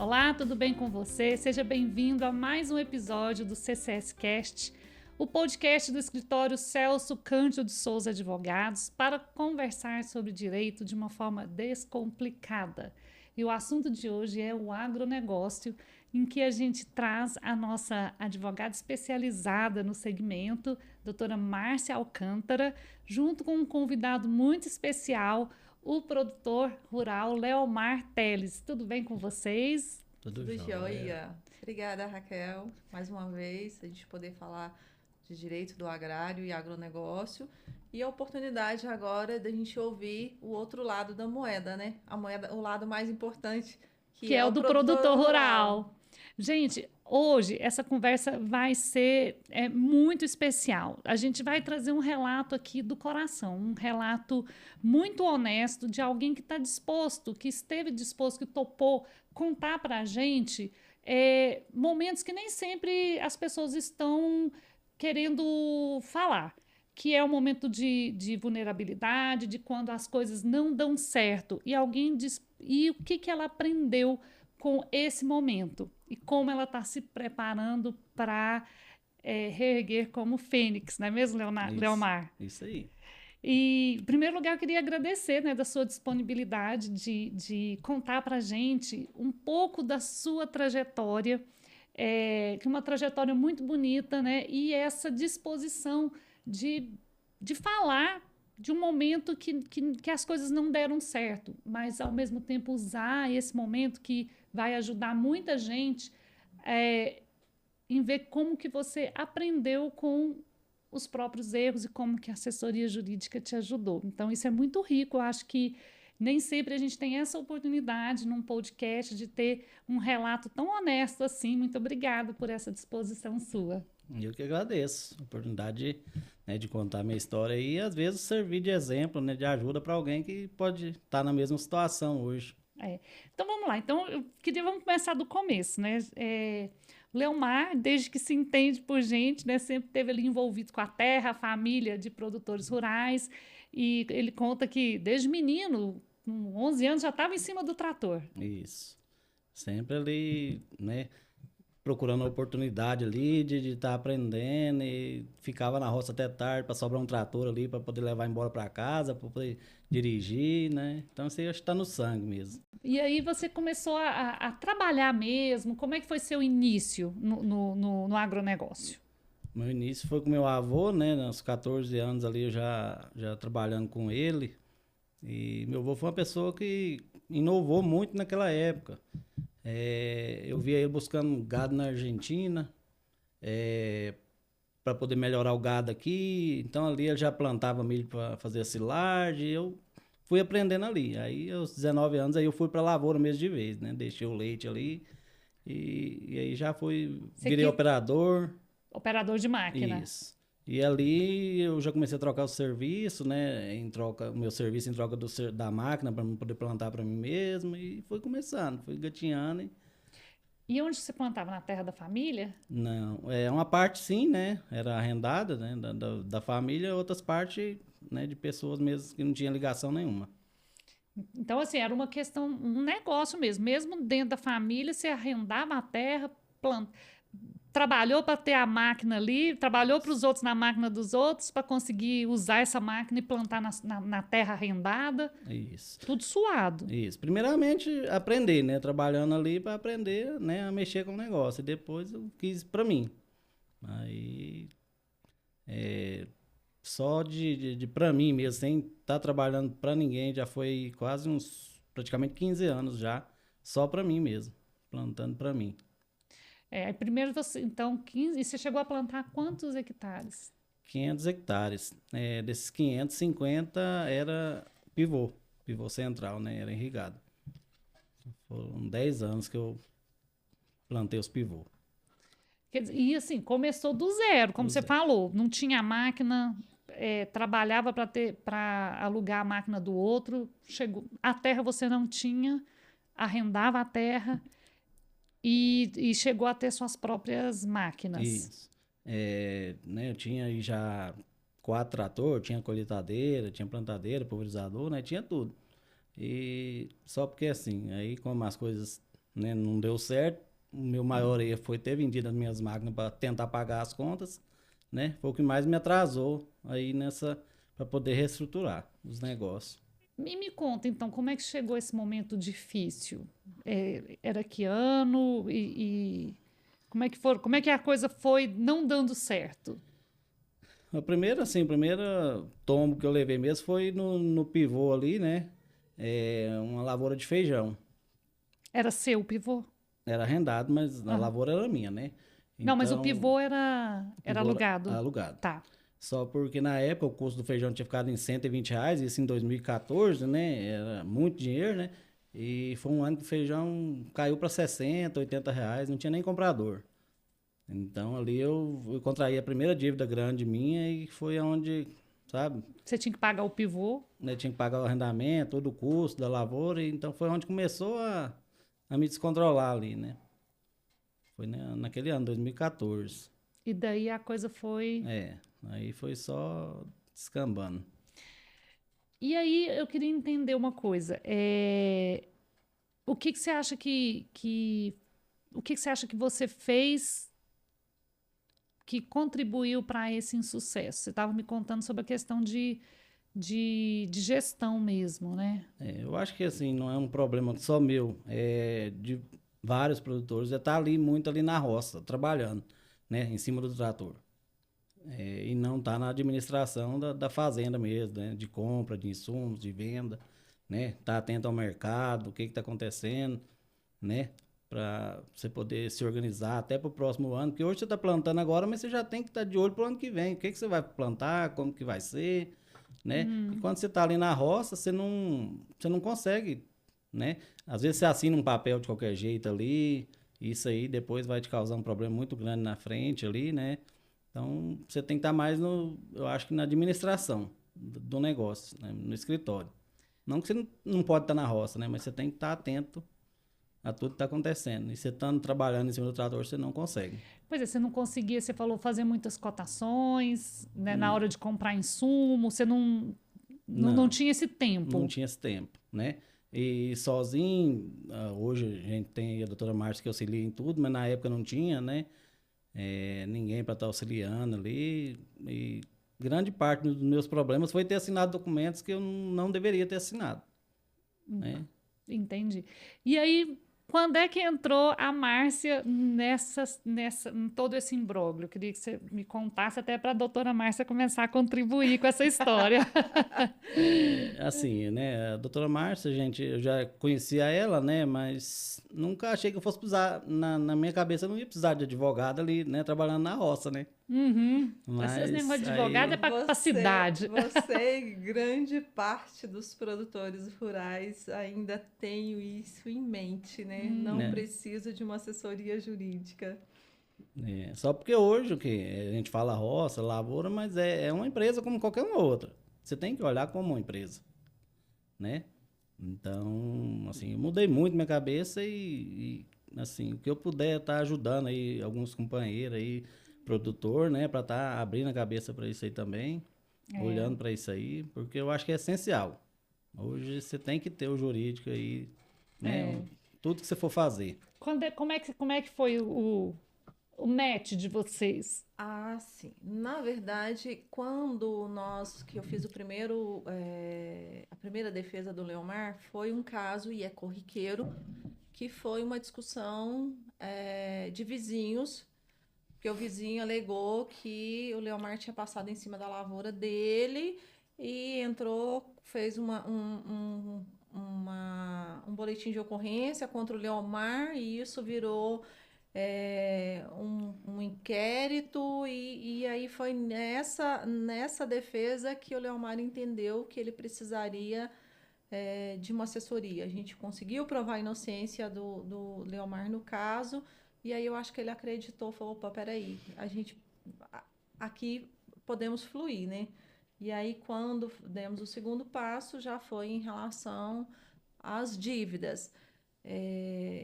Olá, tudo bem com você? Seja bem-vindo a mais um episódio do CCS Cast, o podcast do escritório Celso Cândido de Souza Advogados, para conversar sobre direito de uma forma descomplicada. E o assunto de hoje é o agronegócio, em que a gente traz a nossa advogada especializada no segmento, doutora Márcia Alcântara, junto com um convidado muito especial, o produtor rural Leomar Teles. Tudo bem com vocês? Tudo jóia. Obrigada, Raquel, mais uma vez, a gente poder falar de direito do agrário e agronegócio e a oportunidade agora da gente ouvir o outro lado da moeda, né? A moeda, o lado mais importante, que é o do produtor rural. Gente, hoje essa conversa vai ser muito especial. A gente vai trazer um relato aqui do coração, um relato muito honesto de alguém que está disposto, que esteve disposto, que topou contar para a gente momentos que nem sempre as pessoas estão querendo falar, que é o momento de vulnerabilidade, de quando as coisas não dão certo. E alguém diz, e o que ela aprendeu com esse momento? E como ela está se preparando para reerguer como fênix, não é mesmo, Leomar? Isso aí. E, em primeiro lugar, eu queria agradecer, né, da sua disponibilidade de contar para a gente um pouco da sua trajetória, que é uma trajetória muito bonita, né, e essa disposição de falar de um momento que as coisas não deram certo, mas, ao mesmo tempo, usar esse momento que vai ajudar muita gente em ver como que você aprendeu com os próprios erros e como que a assessoria jurídica te ajudou. Então, isso é muito rico. Eu acho que nem sempre a gente tem essa oportunidade num podcast de ter um relato tão honesto assim. Muito obrigada por essa disposição sua. Eu que agradeço a oportunidade, né, de contar minha história e, às vezes, servir de exemplo, né, de ajuda para alguém que pode estar na mesma situação hoje. Então, vamos lá. Então, vamos começar do começo, né? Leomar, desde que se entende por gente, né, sempre esteve ali envolvido com a terra, a família de produtores rurais, e ele conta que desde menino, com 11 anos, já estava em cima do trator. Isso. Sempre ali, né, procurando a oportunidade ali de estar aprendendo e ficava na roça até tarde para sobrar um trator ali para poder levar embora para casa, para poder dirigir, né? Então isso aí acho que está no sangue mesmo. E aí você começou a trabalhar mesmo? Como é que foi seu início no agronegócio? Meu início foi com meu avô, né? Aos 14 anos ali eu já trabalhando com ele. E meu avô foi uma pessoa que inovou muito naquela época. Eu via ele buscando gado na Argentina para poder melhorar o gado aqui. Então ali ele já plantava milho para fazer a silagem. Eu fui aprendendo ali. Aí aos 19 anos aí eu fui para a lavoura mesmo de vez, né? Deixei o leite ali e aí já virei operador. Operador de máquina. Isso. E ali eu já comecei a trocar o serviço, né? O meu serviço em troca da máquina para poder plantar para mim mesmo. E foi começando, foi gatinhando. E onde você plantava? Na terra da família? Não, uma parte sim, né? Era arrendada, né? Da família, outras partes, né? De pessoas mesmo que não tinham ligação nenhuma. Então, assim, era uma questão, um negócio mesmo. Mesmo dentro da família, você arrendava a terra, trabalhou para ter a máquina ali, trabalhou para os outros na máquina dos outros, para conseguir usar essa máquina e plantar na terra arrendada. Isso. Tudo suado. Isso. Primeiramente, aprender, né? Trabalhando ali para aprender, né? A mexer com o negócio. E depois eu quis para mim. Aí, só de para mim mesmo, sem estar trabalhando para ninguém, já foi quase praticamente 15 anos já, só para mim mesmo, plantando para mim. Primeiro você, então, 15, e você chegou a plantar quantos hectares? 500 hectares. Desses 550 era pivô central, né? Era irrigado. Foram 10 anos que eu plantei os pivô. Quer dizer, e assim, começou do zero, como você falou, não tinha máquina, trabalhava para alugar a máquina do outro, a terra você não tinha, arrendava a terra e chegou a ter suas próprias máquinas. Isso. Né, eu tinha aí já 4 tratores, tinha colheitadeira, tinha plantadeira, pulverizador, né? Tinha tudo. E só porque assim, aí como as coisas né? Não deu certo. O meu maior erro foi ter vendido as minhas máquinas para tentar pagar as contas, né? Foi o que mais me atrasou aí para poder reestruturar os negócios. Me conta, então, como é que chegou esse momento difícil? Era que ano e como é que a coisa foi não dando certo? O primeiro tombo que eu levei mesmo foi no pivô ali, né? Uma lavoura de feijão. Era seu o pivô? Era arrendado, mas a Aham. lavoura era minha, né? Não, mas o Então, pivô o era pivô era alugado. alugado. Tá. Só porque na época o custo do feijão tinha ficado em R$ 120, isso em 2014, né? Era muito dinheiro, né? E foi um ano que o feijão caiu para R$ 60, R$ 80, não tinha nem comprador. Então ali eu contraí a primeira dívida grande minha e foi onde, sabe, Você tinha que pagar o pivô. né, tinha que pagar o arrendamento, todo o custo da lavoura, e então foi onde começou a me descontrolar ali, né? Foi naquele ano, 2014. E daí a coisa foi. Aí foi só descambando. E aí eu queria entender uma coisa. O que que você acha o que que você acha que você fez que contribuiu para esse insucesso? Você estava me contando sobre a questão de gestão mesmo, né? Eu acho que assim, não é um problema só meu, é de vários produtores, estar ali muito ali na roça, trabalhando, né, em cima do trator. E não tá na administração da fazenda mesmo, né, de compra, de insumos, de venda, né, tá atento ao mercado, o que que tá acontecendo, né, para você poder se organizar até para o próximo ano, porque hoje você está plantando agora, mas você já tem que estar de olho para o ano que vem, o que que você vai plantar, como que vai ser, né? E quando você está ali na roça, você não consegue, né? Às vezes você assina um papel de qualquer jeito ali, isso aí depois vai te causar um problema muito grande na frente ali, né? Então, você tem que estar mais eu acho que na administração do negócio, né? No escritório. Não que você não pode estar na roça, né? Mas você tem que estar atento a tudo que está acontecendo. E você estando trabalhando em cima do trator, você não consegue. Pois é, você não conseguia, você falou, fazer muitas cotações, né, na Hum, hora de comprar insumo, você não Não, tinha esse não tempo. tinha esse tempo, né? E sozinho, hoje a gente tem a doutora Márcia que auxilia em tudo, mas na época não tinha, né? Ninguém para estar auxiliando ali. E grande parte dos meus problemas foi ter assinado documentos que eu não deveria ter assinado, né? Entendi. E aí, quando é que entrou a Márcia em todo esse imbróglio? Eu queria que você me contasse até para a doutora Márcia começar a contribuir com essa história. Assim, né? A doutora Márcia, gente, eu já conhecia ela, né? Mas nunca achei que eu fosse precisar, na minha cabeça, eu não ia precisar de advogado ali, né? Trabalhando na roça, né? Uhum. Esse Mas negócio de advogado é aí, para cidade. Você e grande parte dos produtores rurais ainda tem isso em mente, né? Não né? precisa de uma assessoria jurídica. Só porque hoje o que a gente fala roça, lavoura, mas é uma empresa como qualquer uma outra. Você tem que olhar como uma empresa, né? Então, assim, eu mudei muito minha cabeça assim, o que eu puder estar ajudando aí alguns companheiros aí, produtor, né, para estar abrindo a cabeça para isso aí também, É, olhando para isso aí, porque eu acho que é essencial. Hoje você tem que ter o jurídico aí, né, é. tudo que você for fazer. Como é que foi o match de vocês? Ah, sim. Na verdade, que eu fiz a primeira defesa do Leomar, foi um caso, e é corriqueiro, que foi uma discussão, de vizinhos, porque o vizinho alegou que o Leomar tinha passado em cima da lavoura dele e entrou, fez um boletim de ocorrência contra o Leomar, e isso virou um inquérito, e aí foi nessa defesa que o Leomar entendeu que ele precisaria, de uma assessoria. A gente conseguiu provar a inocência do Leomar no caso, e aí eu acho que ele acreditou, falou, opa, peraí, aqui podemos fluir, né? E aí, quando demos o segundo passo, já foi em relação às dívidas.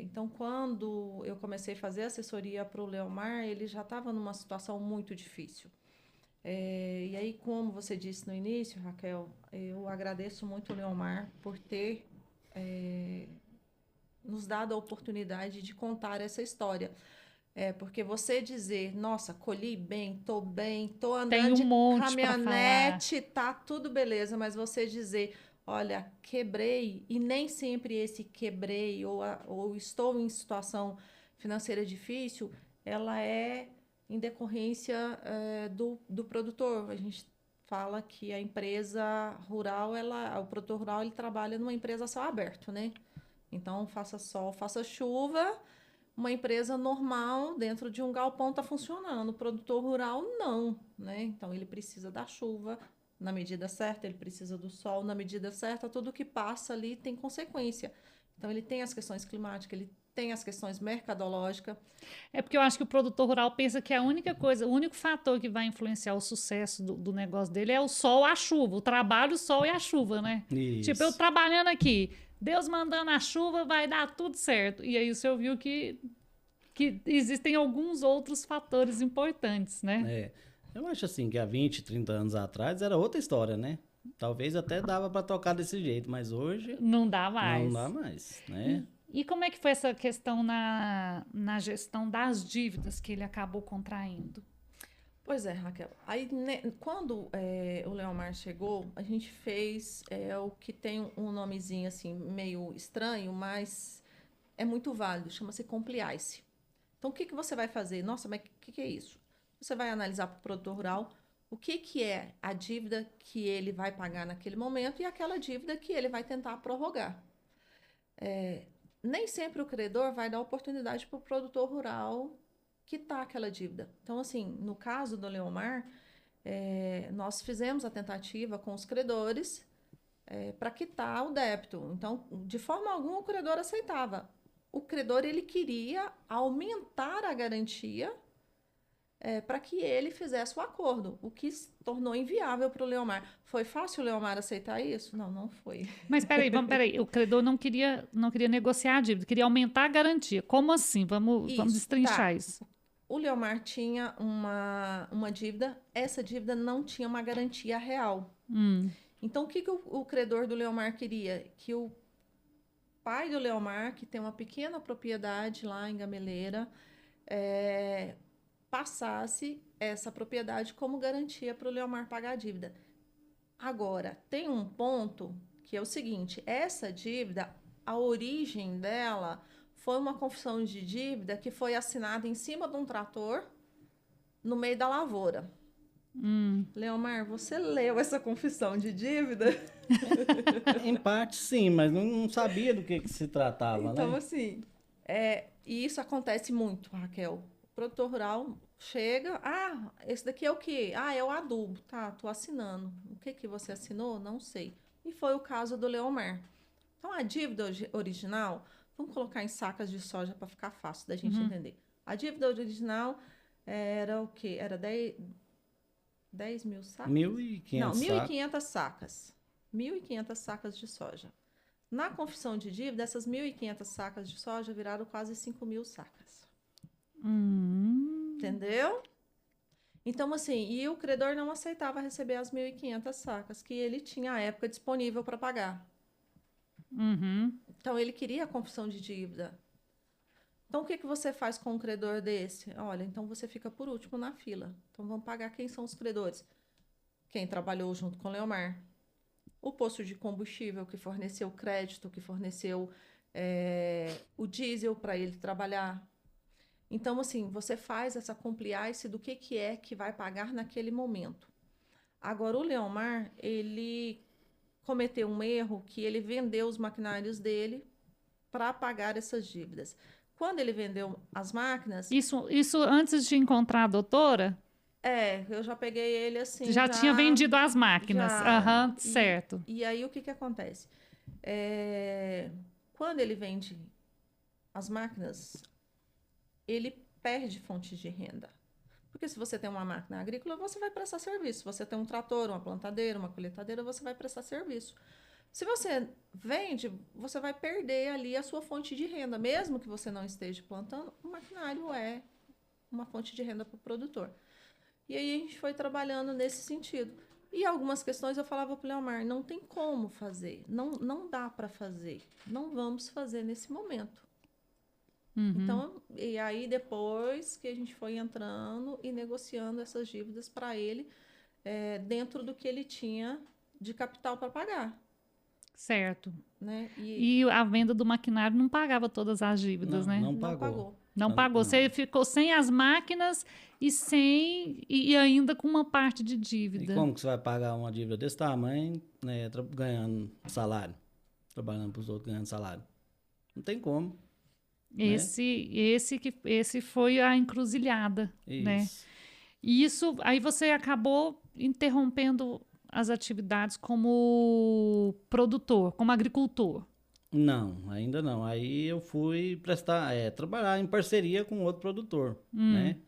Então, quando eu comecei a fazer assessoria para o Leomar, ele já estava numa situação muito difícil. E aí, como você disse no início, Raquel, eu agradeço muito o Leomar por ter nos dado a oportunidade de contar essa história. Porque você dizer, nossa, colhi bem, tô Tem andando um de monte para falar. caminhonete, tá tudo beleza, mas você dizer, olha, quebrei, e nem sempre esse quebrei ou estou em situação financeira difícil, ela é em decorrência do produtor. A gente fala que a empresa rural, o produtor rural, ele trabalha numa empresa a céu aberto, né? Então, faça sol, faça chuva, uma empresa normal dentro de um galpão está funcionando. O produtor rural, não, né? Então, ele precisa da chuva na medida certa, ele precisa do sol na medida certa, tudo que passa ali tem consequência. Então, ele tem as questões climáticas, ele tem as questões mercadológicas. É porque eu acho que o produtor rural pensa que a única coisa, o único fator que vai influenciar o sucesso do negócio dele é o sol, a chuva, o trabalho, o sol e a chuva, né? Tipo, eu Isso. trabalhando aqui, Deus mandando a chuva, vai dar tudo certo. E aí você viu que existem alguns outros fatores importantes, né? É. Eu acho assim que há 20, 30 anos atrás era outra história, né? Talvez até dava para tocar desse jeito, mas hoje Não dá não mais. dá mais, né? E como é que foi essa questão na gestão das dívidas que ele acabou contraindo? Pois é, Raquel. Aí, quando o Leomar chegou, a gente fez o que tem um nomezinho assim meio estranho, mas é muito válido, chama-se compliance. Então, o que você vai fazer? Nossa, mas o que é isso? Você vai analisar para o produtor rural o que é a dívida que ele vai pagar naquele momento e aquela dívida que ele vai tentar prorrogar. Nem sempre o credor vai dar oportunidade para o produtor rural quitar aquela dívida. Então, assim, no caso do Leomar, nós fizemos a tentativa com os credores para quitar o débito. Então, de forma alguma, o credor aceitava. O credor ele queria aumentar a garantia para que ele fizesse o acordo, o que se tornou inviável para o Leomar. Foi fácil o Leomar aceitar isso? Não, não foi. Mas peraí, o credor não queria negociar a dívida, queria aumentar a garantia. Como assim? Vamos Isso, destrinchar tá. isso. O Leomar tinha uma dívida, essa dívida não tinha uma garantia real. Então, o que o credor do Leomar queria? Que o pai do Leomar, que tem uma pequena propriedade lá em Gameleira, passasse essa propriedade como garantia para o Leomar pagar a dívida. Agora, tem um ponto que é o seguinte: essa dívida, a origem dela foi uma confissão de dívida que foi assinada em cima de um trator no meio da lavoura. Leomar, você leu essa confissão de dívida? Em parte sim, mas não sabia do que se tratava, Então, né? assim, e isso acontece muito, Raquel. O produtor rural chega, esse daqui é o quê? É o adubo. Tá, tô assinando. O que você assinou? Não sei. E foi o caso do Leomar. Então, a dívida original, vamos colocar em sacas de soja para ficar fácil da gente entender. A dívida original era o quê? Era 10 mil sacas? 1.500 Não, sacos. 1.500 sacas. 1.500 sacas de soja. Na confissão de dívida, essas 1.500 sacas de soja viraram quase 5.000 sacas. Entendeu? Então, assim, e o credor não aceitava receber as 1.500 sacas que ele tinha à época disponível para pagar. Então, ele queria a confissão de dívida. Então, o que você faz com um credor desse? Olha, então você fica por último na fila. Então, vamos pagar quem são os credores? Quem trabalhou junto com o Leomar. O posto de combustível que forneceu crédito, que forneceu o diesel para ele trabalhar. Então, assim, você faz essa compliance do que é que vai pagar naquele momento. Agora, o Leomar, ele cometeu um erro que ele vendeu os maquinários dele para pagar essas dívidas. Quando ele vendeu as máquinas... Isso antes de encontrar a doutora? eu já peguei ele assim, Já tinha vendido as máquinas. já. Certo. E aí, o que acontece? Quando ele vende as máquinas, ele perde fontes de renda. Porque se você tem uma máquina agrícola, você vai prestar serviço. Se você tem um trator, uma plantadeira, uma colheitadeira, você vai prestar serviço. Se você vende, você vai perder ali a sua fonte de renda. Mesmo que você não esteja plantando, o maquinário é uma fonte de renda para o produtor. E aí a gente foi trabalhando nesse sentido. E algumas questões eu falava para o Leomar, não tem como fazer, não dá para fazer, não vamos fazer nesse momento. Então, e aí depois que a gente foi entrando e negociando essas dívidas para ele, dentro do que ele tinha de capital para pagar, Certo. né? E a venda do maquinário não pagava todas as dívidas, Não, né? não não pagou. pagou. Não pagou. Você ficou sem as máquinas e ainda com uma parte de E dívida. como que você vai pagar uma dívida desse tamanho, né, ganhando salário, trabalhando para os outros ganhando salário? Não tem como. Esse foi a encruzilhada, né? Isso. E isso, aí você acabou interrompendo as atividades como produtor, como agricultor. Não, ainda não. Aí eu fui trabalhar em parceria com outro produtor, né?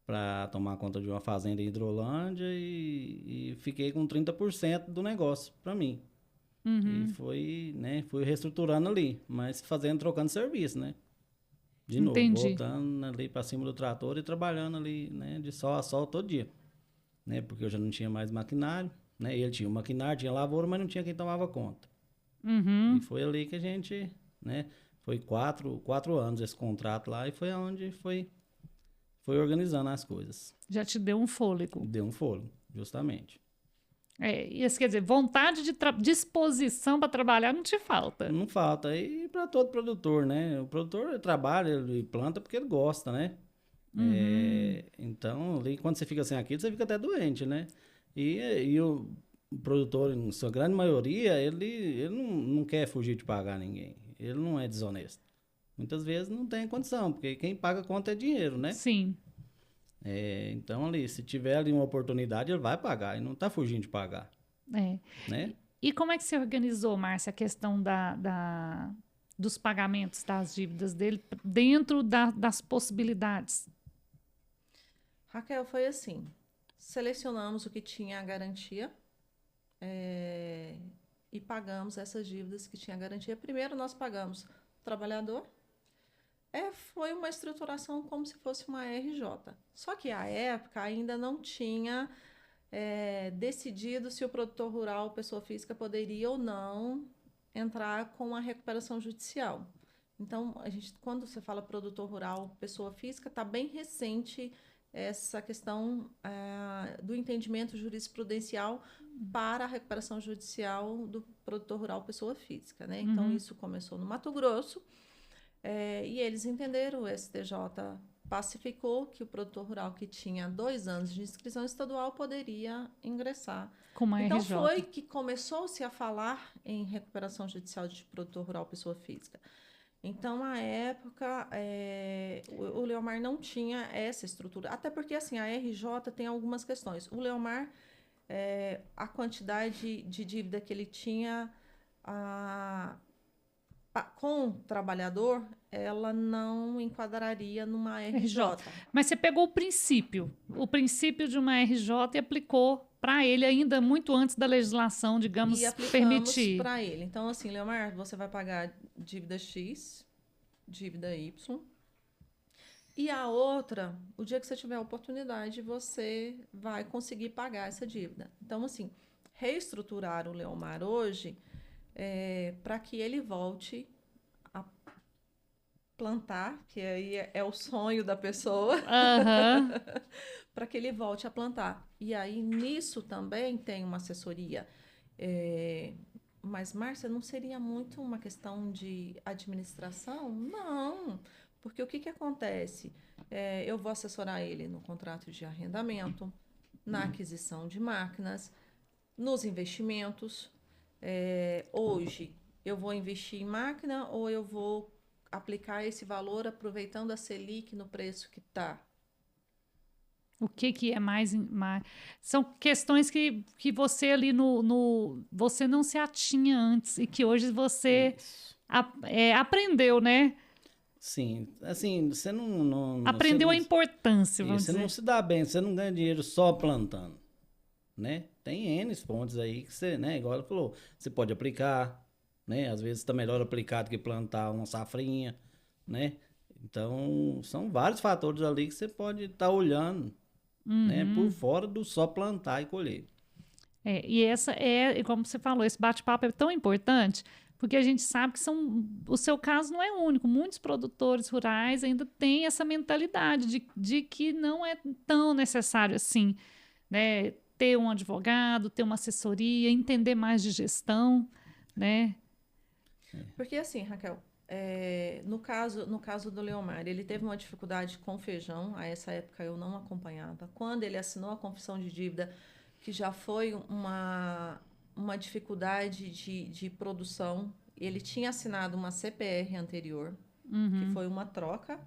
Para tomar conta de uma fazenda em Hidrolândia e fiquei com 30% do negócio para mim. E fui reestruturando ali, mas trocando serviço, né? De novo, Entendi. voltando ali para cima do trator e trabalhando ali, né, de sol a sol todo dia, né? Porque eu já não tinha mais maquinário, né? Ele tinha o maquinário, tinha lavoura, mas não tinha quem tomava conta. E foi ali que a gente, né? Foi 4 anos esse contrato lá e foi onde foi organizando as coisas. Já te deu um fôlego. Deu um fôlego, justamente. Isso quer dizer, vontade de disposição para trabalhar não te falta. Não falta. E para todo produtor, né? O produtor trabalha, ele planta porque ele gosta, né? Então, ali, quando você fica sem aquilo, você fica até doente, né? E o produtor, em sua grande maioria, ele não quer fugir de pagar ninguém. Ele não é desonesto. Muitas vezes não tem condição, porque quem paga a conta é dinheiro, né? Sim. Então, ali, se tiver ali uma oportunidade, ele vai pagar. E não está fugindo de pagar, né? E como é que você organizou, Márcia, a questão dos pagamentos das dívidas dele dentro das possibilidades? Raquel, foi assim, selecionamos o que tinha a garantia e pagamos essas dívidas que tinha a garantia. Primeiro nós pagamos o trabalhador, foi uma estruturação como se fosse uma RJ. Só que à época ainda não tinha decidido se o produtor rural, pessoa física, poderia ou não entrar com a recuperação judicial. Então, quando você fala produtor rural, pessoa física, está bem recente essa questão do entendimento jurisprudencial para a recuperação judicial do produtor rural, pessoa física, né? Então, isso começou no Mato Grosso, e eles entenderam, o STJ pacificou que o produtor rural que tinha 2 anos de inscrição estadual poderia ingressar. Com uma então, RJ. foi que começou-se a falar em recuperação judicial de produtor rural, pessoa física. Então, na época, o Leomar não tinha essa estrutura. Até porque, assim, a RJ tem algumas questões. O Leomar, a quantidade de dívida que ele tinha com o trabalhador, ela não enquadraria numa RJ. Mas você pegou o princípio de uma RJ e aplicou para ele ainda muito antes da legislação, digamos, permitir. Para ele. Então, assim, Leomar, você vai pagar dívida X, dívida Y. E a outra, o dia que você tiver a oportunidade, você vai conseguir pagar essa dívida. Então, assim, reestruturar o Leomar hoje para que ele volte a plantar, que aí é o sonho da pessoa, para que ele volte a plantar. E aí, nisso também tem uma assessoria. Mas, Márcia, não seria muito uma questão de administração? Não, porque o que acontece? Eu vou assessorar ele no contrato de arrendamento, na aquisição de máquinas, nos investimentos. Hoje, eu vou investir em máquina ou eu vou aplicar esse valor aproveitando a Selic no preço que está? O que é mais... São questões que você ali você não se atinha antes e que hoje você aprendeu, né? Sim, assim, você não aprendeu você a importância, vamos você dizer. não se dá bem, você não ganha dinheiro só plantando, né? Tem N pontos aí que você, né, igual ela falou, você pode aplicar, né? Às vezes está melhor aplicar do que plantar uma safrinha, né? Então, são vários fatores ali que você pode estar olhando, né? Por fora do só plantar e colher. E essa como você falou, esse bate-papo é tão importante, porque a gente sabe que o seu caso não é único. Muitos produtores rurais ainda têm essa mentalidade de que não é tão necessário assim, né? Ter um advogado, ter uma assessoria, entender mais de gestão, né? Porque assim, Raquel, no caso do Leomar, ele teve uma dificuldade com feijão, a essa época eu não acompanhava. Quando ele assinou a confissão de dívida, que já foi uma dificuldade de produção, ele tinha assinado uma CPR anterior, que foi uma troca,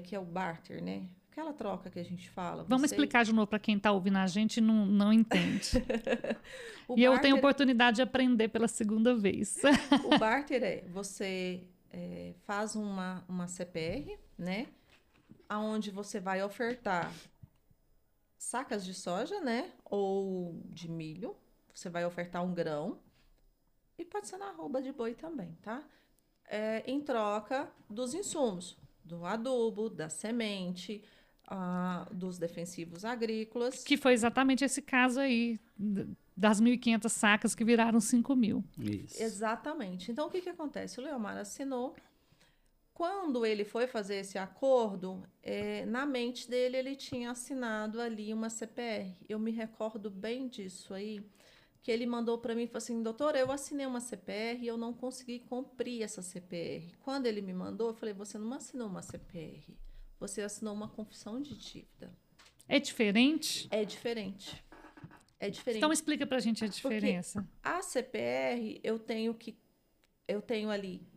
que é o barter, né? Aquela troca que a gente fala. Vamos explicar de novo para quem está ouvindo a gente e não entende. E eu tenho oportunidade de aprender pela segunda vez. O barter você faz uma CPR, né? Onde você vai ofertar sacas de soja, né? Ou de milho. Você vai ofertar um grão. E pode ser na arroba de boi também, tá? Em troca dos insumos. Do adubo, da semente, dos defensivos agrícolas. Que foi exatamente esse caso aí, das 1.500 sacas que viraram 5.000. Isso. Exatamente. Então, o que acontece? O Leomar assinou. Quando ele foi fazer esse acordo, na mente dele, ele tinha assinado ali uma CPR. Eu me recordo bem disso aí, que ele mandou para mim e falou assim, doutor, eu assinei uma CPR e eu não consegui cumprir essa CPR. Quando ele me mandou, eu falei, você não assinou uma CPR, você assinou uma confissão de dívida. É diferente? É diferente. É diferente. Então explica pra gente a diferença. Porque a CPR, eu tenho ali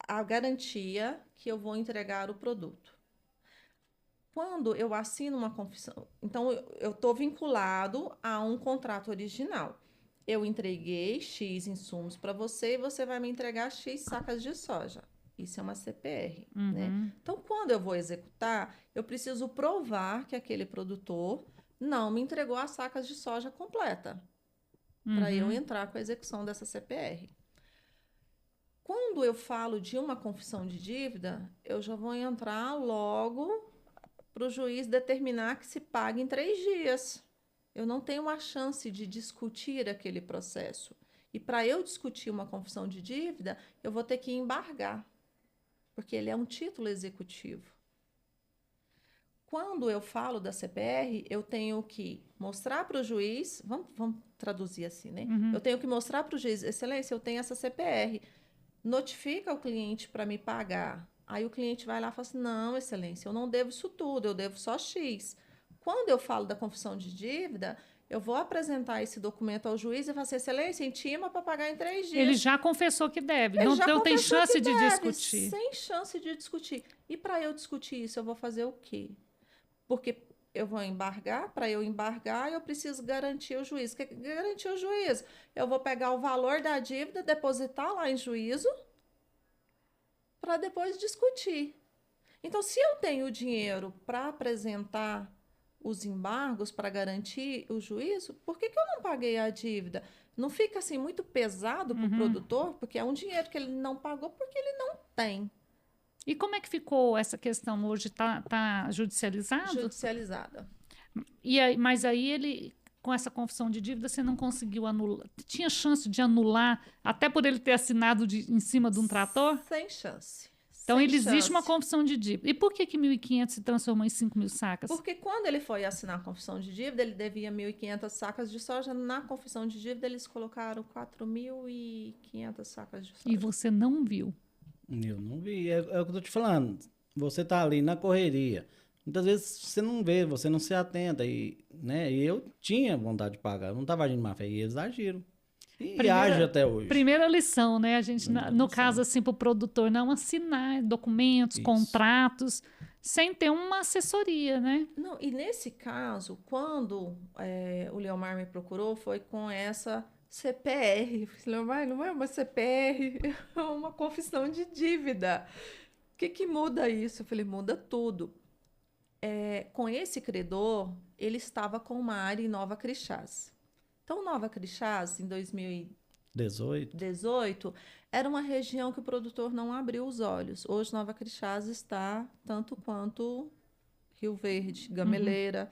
a garantia que eu vou entregar o produto. Quando eu assino uma confissão, então eu estou vinculado a um contrato original. Eu entreguei X insumos para você e você vai me entregar X sacas de soja. Isso é uma CPR, né? Então, quando eu vou executar, eu preciso provar que aquele produtor não me entregou as sacas de soja completa para eu entrar com a execução dessa CPR. Quando eu falo de uma confissão de dívida, eu já vou entrar logo para o juiz determinar que se pague em 3 dias. Eu não tenho uma chance de discutir aquele processo. E para eu discutir uma confissão de dívida, eu vou ter que embargar, porque ele é um título executivo. Quando eu falo da CPR, eu tenho que mostrar para o juiz, vamos traduzir assim, né? Eu tenho que mostrar para o juiz, excelência, eu tenho essa CPR, notifica o cliente para me pagar. Aí o cliente vai lá e fala assim, não, excelência, eu não devo isso tudo, eu devo só X. Quando eu falo da confissão de dívida, eu vou apresentar esse documento ao juiz e falar assim, excelência, intima para pagar em 3 dias. Ele já confessou que deve, Ele não tem chance de discutir. Sem chance de discutir. E para eu discutir isso, eu vou fazer o quê? Porque eu vou embargar, para eu embargar, eu preciso garantir o juízo. O que garantir o juízo? Eu vou pegar o valor da dívida, depositar lá em juízo, para depois discutir. Então, se eu tenho dinheiro para apresentar os embargos para garantir o juízo, por que eu não paguei a dívida? Não fica assim muito pesado para o produtor, porque é um dinheiro que ele não pagou porque ele não tem. E como é que ficou essa questão hoje? Está judicializado? Judicializada. Mas aí ele, com essa confissão de dívida, você não conseguiu anular? Tinha chance de anular, até por ele ter assinado em cima de um trator? Sem chance. Então, existe uma confissão de dívida. E por que 1.500 se transformou em 5.000 sacas? Porque quando ele foi assinar a confissão de dívida, ele devia 1.500 sacas de soja. Na confissão de dívida, eles colocaram 4.500 sacas de soja. E você não viu? Eu não vi. É o que eu tô te falando. Você tá ali na correria. Muitas vezes você não vê, você não se atenta. E eu tinha vontade de pagar. Eu não estava agindo má fé. E eles agiram. E age até hoje. Primeira lição, né? A gente, no caso, assim, para o produtor não assinar documentos, contratos, sem ter uma assessoria, né? Não, e nesse caso, quando o Leomar me procurou, foi com essa CPR. Eu falei, Leomar, não é uma CPR, é uma confissão de dívida. O que muda isso? Eu falei, muda tudo. Com esse credor, ele estava com uma área em Nova Crixás. Então, Nova Crixás, em 2018, era uma região que o produtor não abriu os olhos. Hoje, Nova Crixás está tanto quanto Rio Verde, Gameleira.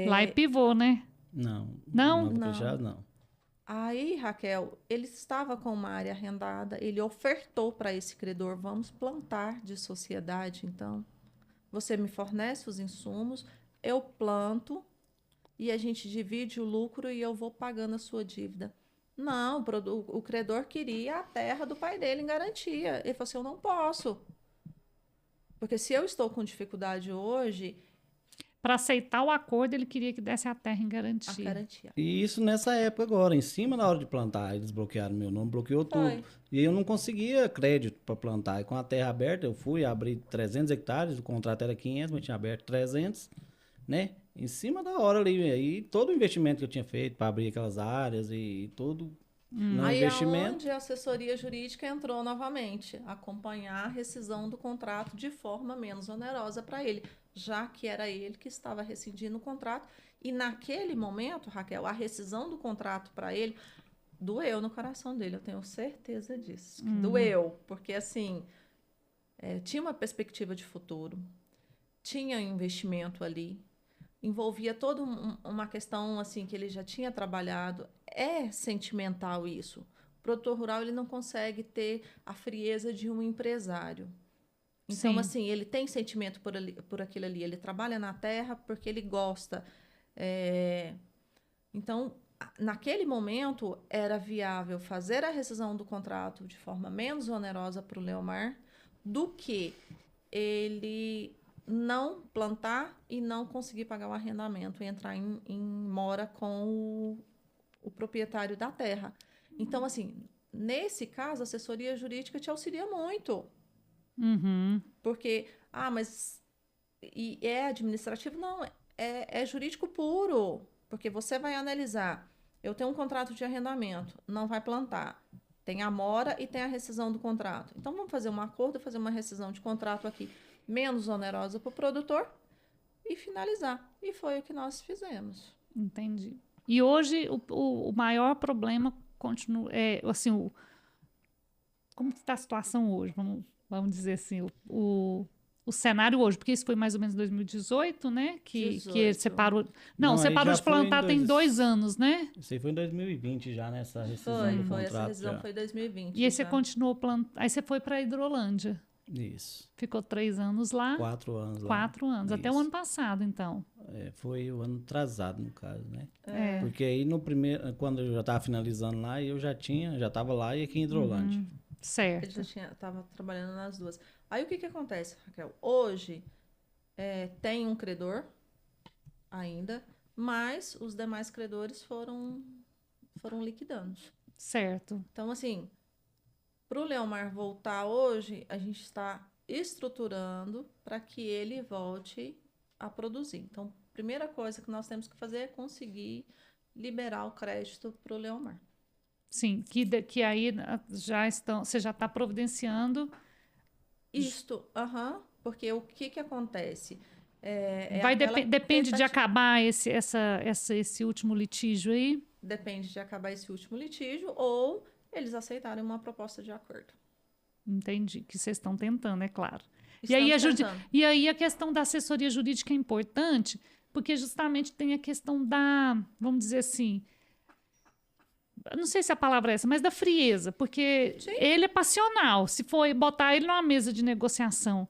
Lá é pivô, né? Não. Não? Nova Não. Cristãos, não. Aí, Raquel, ele estava com uma área arrendada, ele ofertou para esse credor, vamos plantar de sociedade, então. Você me fornece os insumos, eu planto e a gente divide o lucro e eu vou pagando a sua dívida. Não, o credor queria a terra do pai dele em garantia. Ele falou assim, eu não posso. Porque se eu estou com dificuldade hoje, Para aceitar o acordo, ele queria que desse a terra em a garantia. garantia. E isso nessa época agora, em cima da hora de plantar, eles bloquearam meu nome, bloqueou Foi. tudo. E eu não conseguia crédito para plantar. E com a terra aberta, eu fui abrir 300 hectares, o contrato era 500, mas tinha aberto 300, né? Em cima da hora ali, aí todo o investimento que eu tinha feito para abrir aquelas áreas e todo no Aí é investimento. onde a assessoria jurídica entrou novamente, acompanhar a rescisão do contrato de forma menos onerosa para ele, já que era ele que estava rescindindo o contrato. E naquele momento, Raquel, a rescisão do contrato para ele doeu no coração dele, eu tenho certeza disso. Doeu, porque assim, tinha uma perspectiva de futuro, tinha um investimento ali, envolvia toda uma questão assim que ele já tinha trabalhado. É sentimental isso. O produtor rural ele não consegue ter a frieza de um empresário. Então, Sim. assim, ele tem sentimento por aquilo ali. Ele trabalha na terra porque ele gosta. Então, naquele momento, era viável fazer a rescisão do contrato de forma menos onerosa para o Leomar do que ele não plantar e não conseguir pagar o arrendamento e entrar em mora com o proprietário da terra. Então, assim, nesse caso, a assessoria jurídica te auxilia muito. Uhum. Porque, mas e é administrativo? Não, é jurídico puro. Porque você vai analisar, eu tenho um contrato de arrendamento, não vai plantar. Tem a mora e tem a rescisão do contrato. Então, vamos fazer um acordo, fazer uma rescisão de contrato aqui menos onerosa para o produtor e finalizar. E foi o que nós fizemos. Entendi. E hoje o maior problema continua, assim, como está a situação hoje? Vamos dizer assim, o cenário hoje, porque isso foi mais ou menos em 2018, né? Que ele separou. Não, Não, aí separou já de plantar foi em tem 2 anos, né? Isso aí foi em 2020 já, nessa rescisão do Foi. contrato. Essa rescisão já. foi em 2020. E aí você já. continuou plantando. Aí você foi para a Hidrolândia. Isso. Ficou 3 anos lá. 4 anos lá. 4 anos, até o Isso. ano passado, então. Foi o ano atrasado, no caso, né? É. Porque aí no primeiro, quando eu já estava finalizando lá, eu já estava lá e aqui em Hidrolândia. Uhum. Certo. Ele já estava trabalhando nas duas. Aí o que acontece, Raquel? Hoje tem um credor ainda, mas os demais credores foram liquidando. Certo. Então, assim, para o Leomar voltar hoje, a gente está estruturando para que ele volte a produzir. Então, a primeira coisa que nós temos que fazer é conseguir liberar o crédito para o Leomar. Sim, que aí você já está providenciando. Isto, porque o que acontece? Depende de acabar esse último litígio aí? Depende de acabar esse último litígio ou eles aceitarem uma proposta de acordo. Entendi, que vocês estão tentando, é claro. Tentando. E aí a questão da assessoria jurídica é importante, porque justamente tem a questão da, vamos dizer assim, eu não sei se a palavra é essa, mas da frieza, porque Sim. ele é passional. Se for botar ele numa mesa de negociação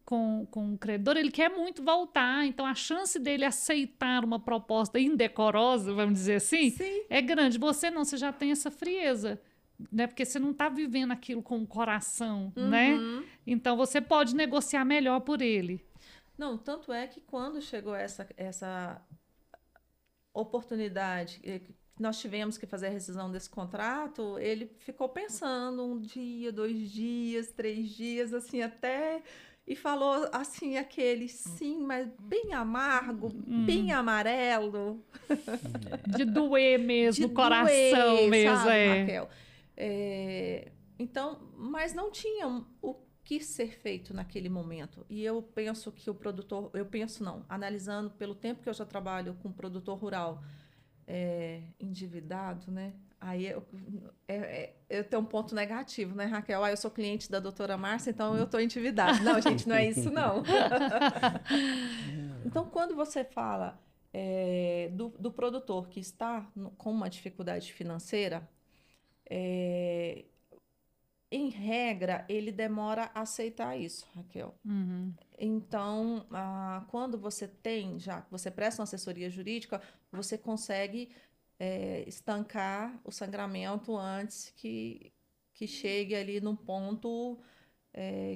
com o credor, ele quer muito voltar. Então, a chance dele aceitar uma proposta indecorosa, vamos dizer assim, Sim. é grande. Você não, você já tem essa frieza, né? Porque você não está vivendo aquilo com o coração, né? Então, você pode negociar melhor por ele. Não, tanto é que quando chegou essa oportunidade, nós tivemos que fazer a rescisão desse contrato, ele ficou pensando 1 dia, 2 dias, 3 dias, assim, até... E falou, assim, aquele sim, mas bem amargo, bem amarelo. De doer mesmo, De coração doer, mesmo, sabe, Raquel? Então, mas não tinha o que ser feito naquele momento. E eu penso que o produtor... analisando pelo tempo que eu já trabalho com produtor rural endividado, né? Aí eu tenho um ponto negativo, né, Raquel? Eu sou cliente da doutora Márcia, então eu estou endividada. Não, gente, não é isso, não. Então, quando você fala do produtor que está com uma dificuldade financeira, em regra, ele demora a aceitar isso, Raquel. Uhum. Então, quando você você presta uma assessoria jurídica, você consegue estancar o sangramento antes que chegue ali num ponto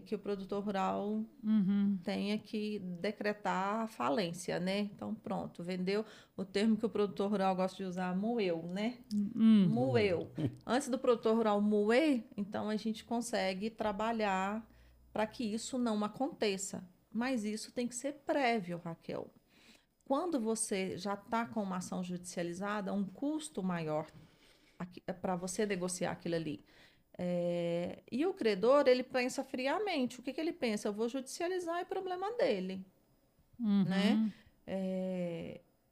que o produtor rural Uhum. tenha que decretar a falência, né? Então, pronto, vendeu o termo que o produtor rural gosta de usar, moeu, né? Moeu. Antes do produtor rural moer, então a gente consegue trabalhar para que isso não aconteça. Mas isso tem que ser prévio, Raquel. Quando você já está com uma ação judicializada, um custo maior para você negociar aquilo ali. E o credor, ele pensa friamente. O que ele pensa? Eu vou judicializar, é problema dele, né?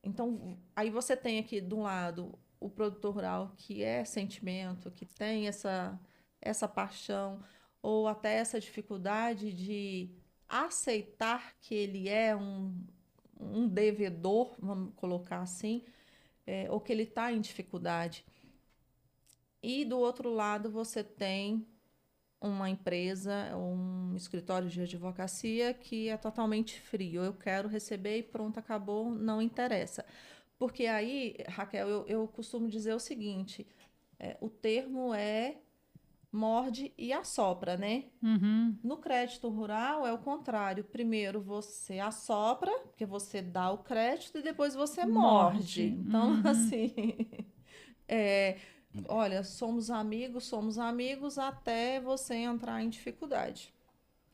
Então, aí você tem aqui, de um lado, o produtor rural que é sentimento, que tem essa paixão, ou até essa dificuldade de aceitar que ele é um devedor, vamos colocar assim, ou que ele está em dificuldade. E do outro lado você tem uma empresa, um escritório de advocacia que é totalmente frio. Eu quero receber e pronto, acabou, não interessa. Porque aí, Raquel, eu costumo dizer o seguinte, o termo é morde e assopra, né? Uhum. No crédito rural é o contrário. Primeiro você assopra, porque você dá o crédito, e depois você morde. Então, assim, olha, somos amigos até você entrar em dificuldade.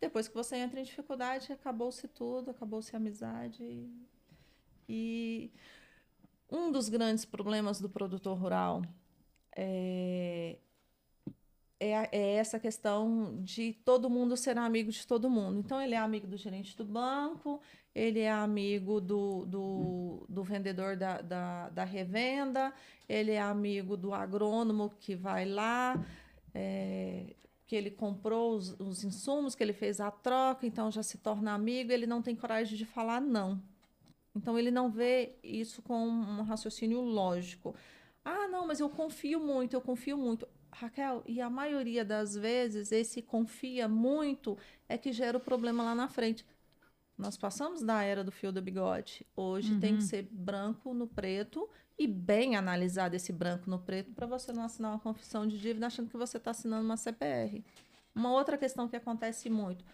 Depois que você entra em dificuldade, acabou-se tudo, acabou-se a amizade. E um dos grandes problemas do produtor rural é essa questão de todo mundo ser amigo de todo mundo. Então, ele é amigo do gerente do banco, ele é amigo do vendedor da revenda, ele é amigo do agrônomo que vai lá, que ele comprou os insumos, que ele fez a troca, então já se torna amigo, ele não tem coragem de falar não. Então, ele não vê isso com um raciocínio lógico. Ah, não, mas eu confio muito, eu confio muito. Raquel, e a maioria das vezes, esse confia muito é que gera o problema lá na frente. Nós passamos da era do fio do bigode. Hoje tem que ser branco no preto e bem analisado esse branco no preto para você não assinar uma confissão de dívida achando que você está assinando uma CPR. Uma outra questão que acontece muito.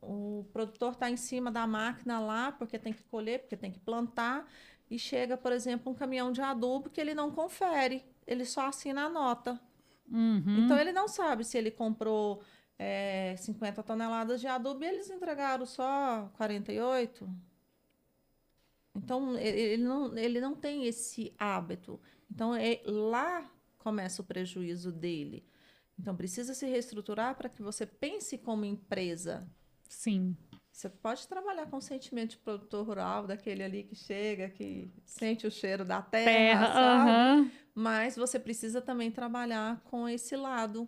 O produtor está em cima da máquina lá porque tem que colher, porque tem que plantar e chega, por exemplo, um caminhão de adubo que ele não confere, ele só assina a nota. Então, ele não sabe se ele comprou 50 toneladas de adubo e eles entregaram só 48. Então, ele não tem esse hábito. Então, lá começa o prejuízo dele. Então, precisa se reestruturar para que você pense como empresa. Sim. Você pode trabalhar com o sentimento de produtor rural, daquele ali que chega, que sente o cheiro da terra, sabe? Mas você precisa também trabalhar com esse lado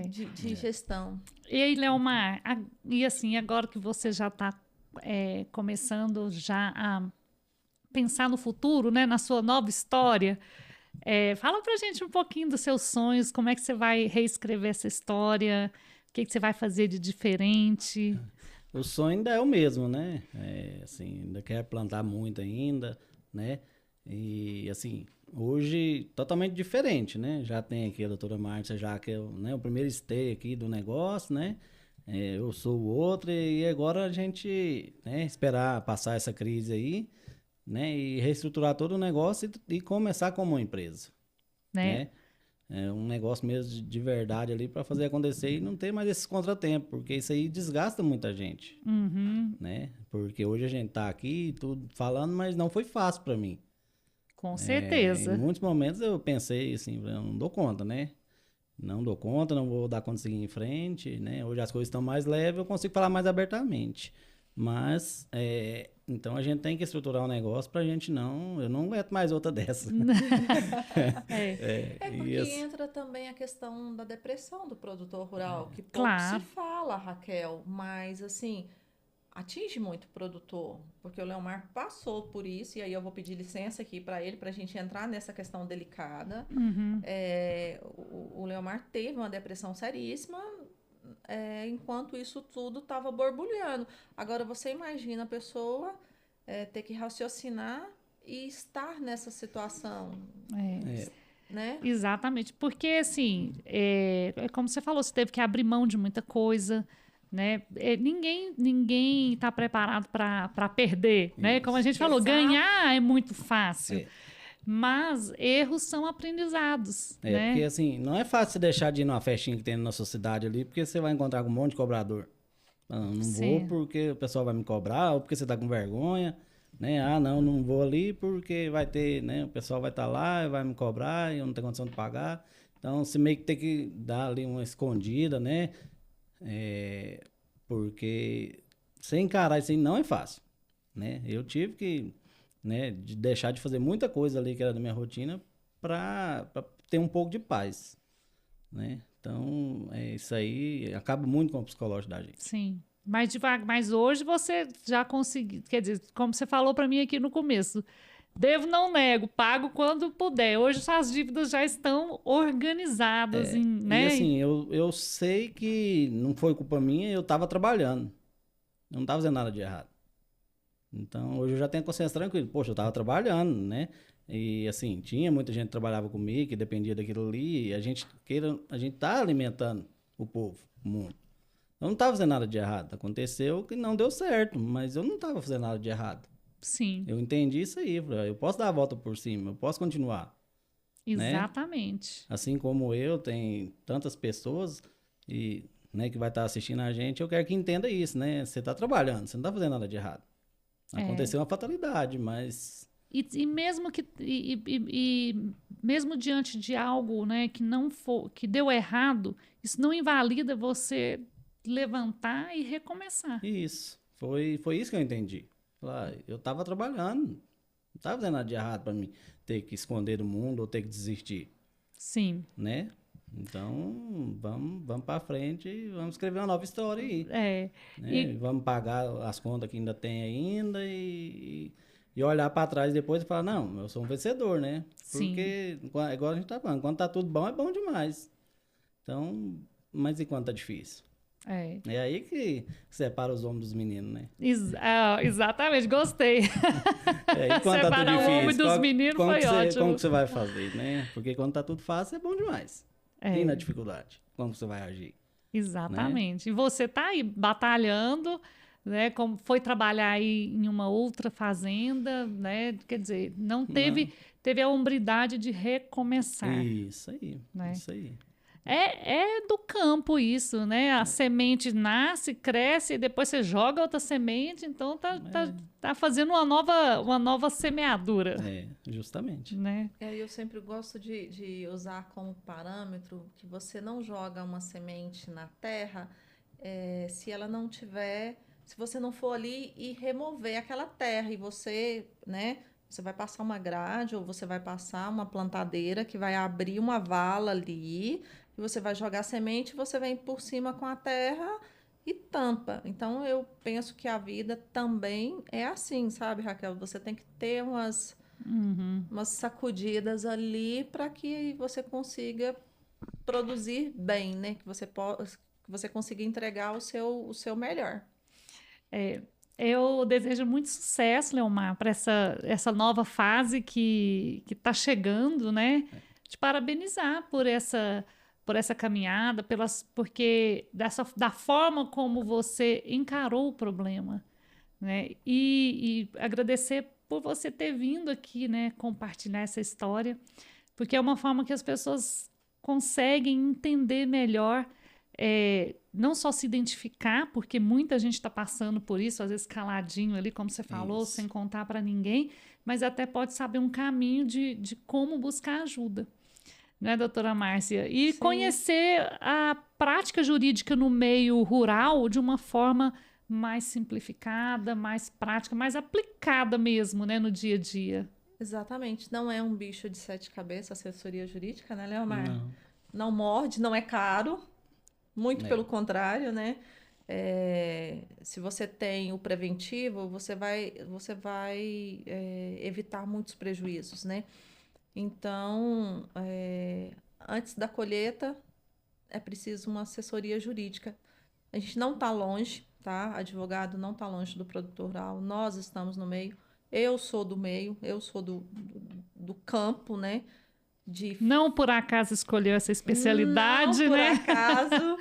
de gestão. E aí, Leomar, e assim, agora que você já está começando já a pensar no futuro, né, na sua nova história, fala pra gente um pouquinho dos seus sonhos, como é que você vai reescrever essa história, o que você vai fazer de diferente? O sonho ainda é o mesmo, né? Assim, ainda quero plantar muito ainda, né? E, assim, hoje totalmente diferente, né? Já tem aqui a doutora Márcia, já que é o primeiro stay aqui do negócio, né? Eu sou o outro e agora a gente, né, esperar passar essa crise aí, né? E reestruturar todo o negócio e começar como uma empresa, né? Um negócio mesmo de verdade ali para fazer acontecer e não ter mais esses contratempos, porque isso aí desgasta muita gente, né? Porque hoje a gente tá aqui tudo falando, mas não foi fácil para mim. Com certeza. Em muitos momentos eu pensei assim, eu não dou conta, né? Não dou conta, não vou dar conta de seguir em frente, né? Hoje as coisas estão mais leves, eu consigo falar mais abertamente. Mas, então a gente tem que estruturar um negócio pra gente eu não aguento mais outra dessa. Porque entra também a questão da depressão do produtor rural, que pouco Claro. se fala, Raquel, mas assim, atinge muito o produtor, porque o Leomar passou por isso, e aí eu vou pedir licença aqui para ele, para a gente entrar nessa questão delicada. Uhum. O Leomar teve uma depressão seríssima, enquanto isso tudo estava borbulhando. Agora, você imagina a pessoa ter que raciocinar e estar nessa situação, né? Exatamente, porque assim, como você falou, você teve que abrir mão de muita coisa, né? Ninguém está preparado para perder, né? Como a gente falou, Exato. ganhar é muito fácil, mas erros são aprendizados, né? Porque assim, não é fácil você deixar de ir numa festinha que tem na sua cidade ali, porque você vai encontrar com um monte de cobrador. Não vou porque o pessoal vai me cobrar, ou porque você tá com vergonha, né? Não vou ali porque vai ter, né? O pessoal vai estar lá e vai me cobrar e eu não tenho condição de pagar. Então, você meio que tem que dar ali uma escondida, né? Porque sem encarar isso aí não é fácil, né? Eu tive que, né, de deixar de fazer muita coisa ali que era da minha rotina para ter um pouco de paz, né? Então, isso aí acaba muito com o psicológico da gente. Sim. Mas hoje você já conseguiu, quer dizer, como você falou para mim aqui no começo, devo, não nego, pago quando puder. Hoje suas dívidas já estão organizadas, né? E assim, eu sei que não foi culpa minha, eu estava trabalhando. Eu não estava fazendo nada de errado. Então, hoje eu já tenho a consciência tranquila. Poxa, eu estava trabalhando, né? E assim, tinha muita gente que trabalhava comigo, que dependia daquilo ali, e a gente tá alimentando o povo, o mundo. Eu não estava fazendo nada de errado. Aconteceu que não deu certo, mas eu não estava fazendo nada de errado. Sim. Eu entendi isso aí. Eu posso dar a volta por cima, eu posso continuar. Exatamente. Né? Assim como eu, tem tantas pessoas e, né, que vai estar assistindo a gente, eu quero que entenda isso, né? Você está trabalhando, você não está fazendo nada de errado. Aconteceu uma fatalidade, mas... E mesmo mesmo diante de algo, né, que deu errado, isso não invalida você levantar e recomeçar. Isso. Foi isso que eu entendi. Eu estava trabalhando, não estava fazendo nada de errado para mim ter que esconder do mundo ou ter que desistir. Sim. Né? Então, vamos para frente e vamos escrever uma nova história aí. Né? Vamos pagar as contas que ainda tem ainda e olhar para trás depois e falar, não, eu sou um vencedor, né? Porque, igual a gente tá falando, quando tá tudo bom, é bom demais. Então, mas e quando tá difícil? É aí que separa os homens dos meninos, né? Exatamente, gostei. E quando tá tudo difícil, o homem dos meninos foi ótimo. Como que você vai fazer, né? Porque quando tá tudo fácil, é bom demais. E na dificuldade, como você vai agir? Exatamente. Né? E você tá aí batalhando, né? Como foi trabalhar aí em uma outra fazenda, né? Quer dizer, teve a hombridade de recomeçar. Isso aí, né? Isso aí. É do campo isso, né? A semente nasce, cresce, e depois você joga outra semente, então tá fazendo uma nova semeadura. Justamente. Né? Eu sempre gosto de usar como parâmetro que você não joga uma semente na terra se ela não tiver, se você não for ali e remover aquela terra, e você, né? Você vai passar uma grade ou você vai passar uma plantadeira que vai abrir uma vala ali, e você vai jogar semente, você vem por cima com a terra e tampa. Então, eu penso que a vida também é assim, sabe, Raquel? Você tem que ter umas sacudidas ali para que você consiga produzir bem, né? Que você consiga entregar o seu melhor. Eu desejo muito sucesso, Leomar, para essa nova fase que está chegando, né? Te parabenizar por essa caminhada, porque da forma como você encarou o problema, né? E agradecer por você ter vindo aqui, né? Compartilhar essa história, porque é uma forma que as pessoas conseguem entender melhor. Não só se identificar, porque muita gente está passando por isso, às vezes caladinho ali, como você falou, sem contar para ninguém, mas até pode saber um caminho de como buscar ajuda, né, doutora Márcia? E conhecer a prática jurídica no meio rural de uma forma mais simplificada, mais prática, mais aplicada mesmo, né, no dia a dia. Exatamente. Não é um bicho de 7 cabeças, assessoria jurídica, né, Leomar? Não morde, não é caro. Muito pelo contrário, né? se você tem o preventivo, você vai evitar muitos prejuízos, né? Então, antes da colheita, é preciso uma assessoria jurídica. A gente não está longe, tá? Advogado não está longe do produtor rural, nós estamos no meio. Eu sou do meio, eu sou do campo, né? Não por acaso escolheu essa especialidade, não, né? Por acaso,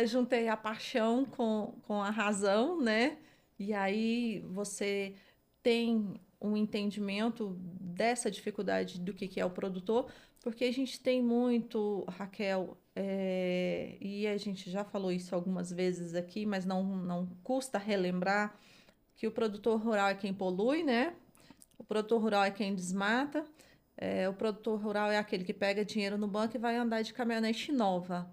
juntei a paixão com a razão, né? E aí você tem um entendimento dessa dificuldade do que é o produtor, porque a gente tem muito, Raquel, e a gente já falou isso algumas vezes aqui, mas não custa relembrar que o produtor rural é quem polui, né? O produtor rural é quem desmata. O produtor rural é aquele que pega dinheiro no banco e vai andar de caminhonete nova.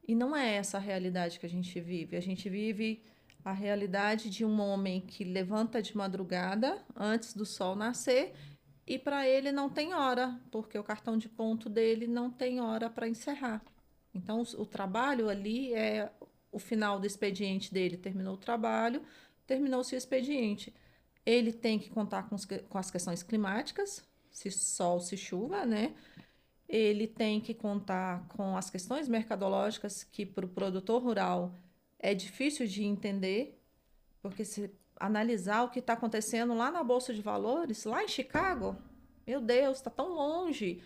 E não é essa a realidade que a gente vive. A gente vive a realidade de um homem que levanta de madrugada antes do sol nascer e para ele não tem hora, porque o cartão de ponto dele não tem hora para encerrar. Então, o trabalho ali é o final do expediente dele. Terminou o trabalho, terminou-se o expediente. Ele tem que contar com as questões climáticas, se sol, se chuva, né? Ele tem que contar com as questões mercadológicas, que para o produtor rural é difícil de entender, porque se analisar o que está acontecendo lá na Bolsa de Valores, lá em Chicago, meu Deus, está tão longe.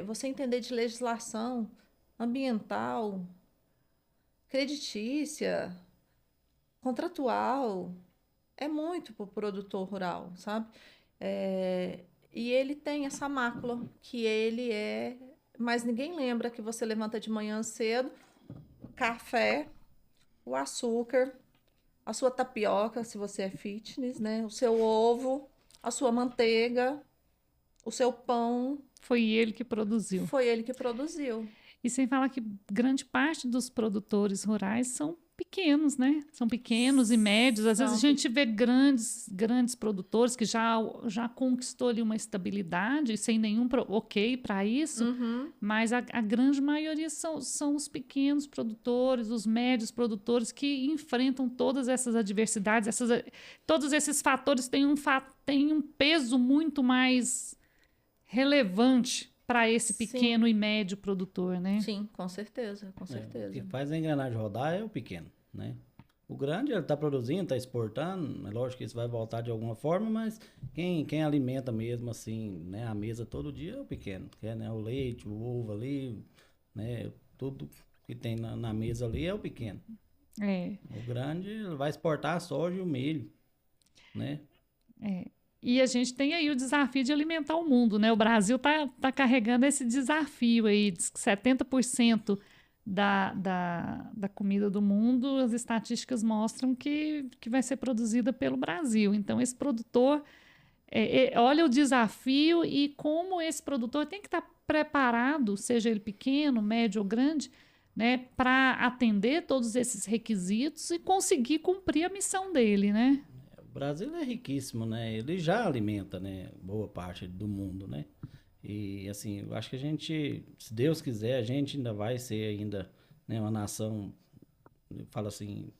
Você entender de legislação ambiental, creditícia, contratual, é muito para o produtor rural, sabe? E ele tem essa mácula, que ele é... Mas ninguém lembra que você levanta de manhã cedo, café, o açúcar, a sua tapioca, se você é fitness, né? O seu ovo, a sua manteiga, o seu pão. Foi ele que produziu. Foi ele que produziu. E sem falar que grande parte dos produtores rurais são pequenos, né? São pequenos e médios. Às vezes a gente vê grandes produtores que já conquistou ali uma estabilidade sem nenhum ok para isso, mas a grande maioria são os pequenos produtores, os médios produtores que enfrentam todas essas adversidades, todos esses fatores têm um peso muito mais relevante para esse pequeno e médio produtor, né? Sim, com certeza, com certeza. O que faz a engrenagem rodar é o pequeno, né? O grande, ele está produzindo, está exportando, é lógico que isso vai voltar de alguma forma, mas quem alimenta mesmo, assim, né, a mesa todo dia é o pequeno, que é, né, o leite, o ovo ali, né, tudo que tem na mesa ali é o pequeno. O grande, ele vai exportar a soja e o milho, né? E a gente tem aí o desafio de alimentar o mundo, né? O Brasil tá carregando esse desafio aí, diz que 70% da comida do mundo, as estatísticas mostram que vai ser produzida pelo Brasil. Então, esse produtor, olha o desafio e como esse produtor tem que estar preparado, seja ele pequeno, médio ou grande, né, para atender todos esses requisitos e conseguir cumprir a missão dele, né? O Brasil é riquíssimo, né? Ele já alimenta, né, boa parte do mundo, né? E, assim, eu acho que a gente, se Deus quiser, a gente ainda vai ser ainda, né, uma nação, eu falo assim,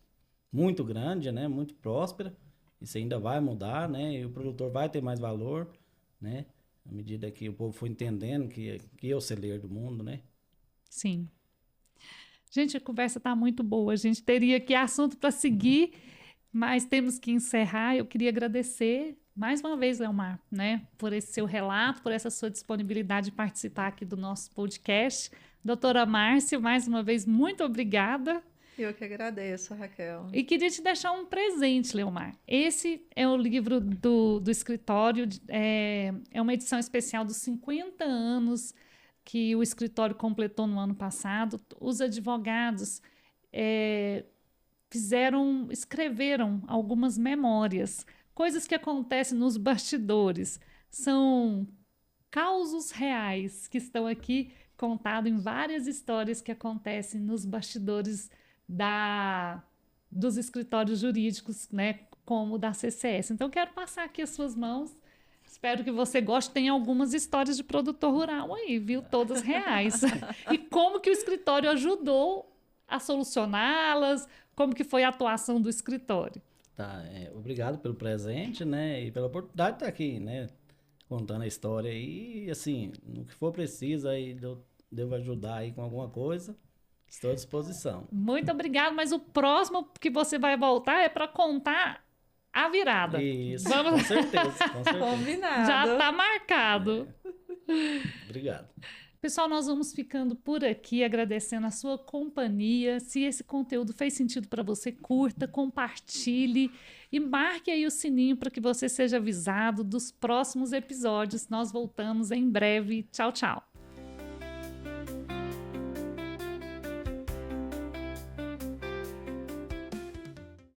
muito grande, né? Muito próspera. Isso ainda vai mudar, né? E o produtor vai ter mais valor, né? À medida que o povo for entendendo que é o celeiro do mundo, né? Sim. Gente, a conversa está muito boa. A gente teria aqui assunto para seguir, mas temos que encerrar. Eu queria agradecer mais uma vez, Leomar, né, por esse seu relato, por essa sua disponibilidade de participar aqui do nosso podcast. Doutora Márcia, mais uma vez, muito obrigada. Eu que agradeço, Raquel. E queria te deixar um presente, Leomar. Esse é o livro do escritório, é uma edição especial dos 50 anos que o escritório completou no ano passado. Os advogados escreveram algumas memórias, coisas que acontecem nos bastidores. São causos reais que estão aqui contados em várias histórias que acontecem nos bastidores dos escritórios jurídicos, né, como o da CCS. Então, quero passar aqui as suas mãos. Espero que você goste. Tem algumas histórias de produtor rural aí, viu? Todas reais. E como que o escritório ajudou a solucioná-las, como que foi a atuação do escritório. Tá, obrigado pelo presente, né? E pela oportunidade de estar aqui, né? Contando a história aí. E, assim, no que for preciso, aí devo ajudar aí com alguma coisa. Estou à disposição. Muito obrigado, mas o próximo que você vai voltar é para contar a virada. Isso, Vamos... com certeza, com certeza. Combinado. Já está marcado. Obrigado. Pessoal, nós vamos ficando por aqui, agradecendo a sua companhia. Se esse conteúdo fez sentido para você, curta, compartilhe e marque aí o sininho para que você seja avisado dos próximos episódios. Nós voltamos em breve. Tchau, tchau.